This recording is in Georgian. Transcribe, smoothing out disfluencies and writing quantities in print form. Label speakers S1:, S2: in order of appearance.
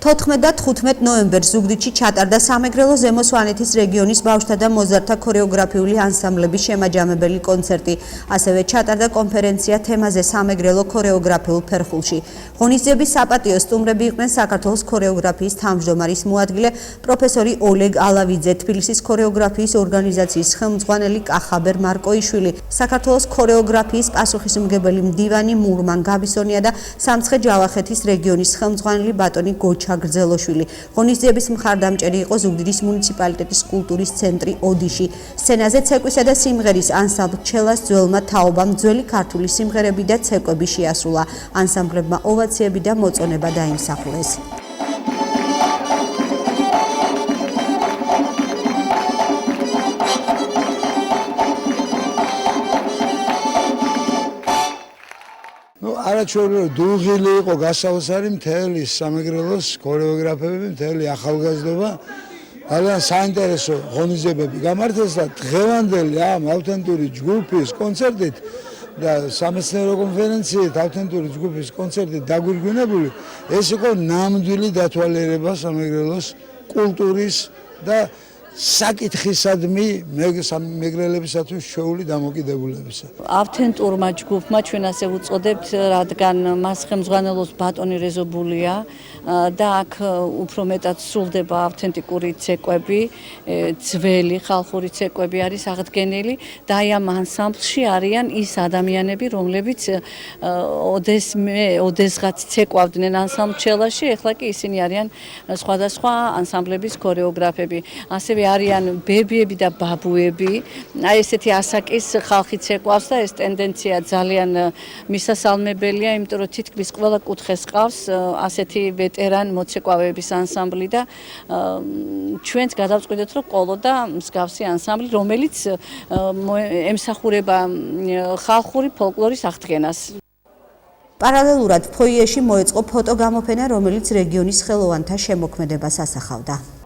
S1: 14 და 15 ნოემბერს ზუგდიდში ჩატარდა სამეგრელო ზემო სვანეთის რეგიონის ბავშვთა და მოზარდთა ქორეოგრაფიული ანსამბლების შემაჯამებელი კონცერტი. ასევე ჩატარდა კონფერენცია თემაზე სამეგრელო ქორეოგრაფიულ ფერხულში. ღონისძიების საპატიო სტუმრები იყვნენ საქართველოს ქორეოგრაფიის თავმჯდომარის მოადგილე პროფესორი ოლეგ ალავიძე, თბილისის ქორეოგრაფიის ორგანიზაციის ხელმძღვანელი კახაბერ მარკოიშვილი, საქართველოს ქორეოგრაფიის პასუხისმგებელი მდივანი მურმან გაბისონია და სამცხე-ჯავახეთის რეგიონის ხელმძღვანელი ბატონი გოჩა გრძელოშვილი. ღონისძიების მხარდამჭერი იყო ზუგდიდის მუნიციპალიტეტის კულტურის ცენტრი ოდიში. სცენაზე ცეკვისა და სიმღერის ანსამბლ ჩელას ძველმა თაობამ ძველი ქართული სიმღერები და ცეკვები შეასრულა. ანსამბლებმა ოვაციები და მოწონება დაიმსახურეს.
S2: არაჩვეულებრივ დუღილი იყო გასაოცარი მთელი სამეგრელოს ქორეოგრაფები, მთელი ახალგაზრდობა. ძალიან საინტერესო ღონისძიებები გამართეს და დღევანდელი ამ ავთენტური ჯგუფის კონცერტით და სამეცნიერო კონფერენციით ავთენტური ჯგუფის კონცერტით დაგვირგვინებული ეს იყო ნამდვილი დათვალიერება სამეგრელოს კულტურის და საკითხისადმი მეგრელებისათვის შეეული დამოკიდებულებისა.
S3: ავთენტურმა ჯგუფმა ჩვენ ასე ვუწოდებთ, რადგან მას ხელმძღვანელობს ბატონი რეზობულია და აქ უფრო მეტად სრულდება ავთენტიკური ცეკვები, ძველი ხალხური ცეკვები არის აღდგენილი და აი ამ ანსამბლში არიან ის ადამიანები, რომლებიც ოდესღაც ცეკვავდნენ ანსამბლ ჩელაში, ეხლა კი ისინი არიან სხვადასხვა ანსამბლების ქორეოგრაფები. ასევე არიან ბებიები და ბაბუები, აი ესეთი ასაკის ხალხი ცეკვავს და ეს ტენდენცია ძალიან მისასალმებელია, იმიტომ რომ თითქმის ყველა კუთხეს ყავს ასეთი ვეტერან მოცეკვავეების ანსამბლი და ჩვენც გადავწყვიტეთ, რომ ყოლოდა მსგავსი ანსამბლი, რომელიც ემსახურება ხალხური ფოლკლორის აღდგენას.
S1: პარალელურად ფოიეში მოეწყო ფოტოგამოფენა, რომელიც რეგიონის ხელოვანთა შემოქმედებას ასახავდა.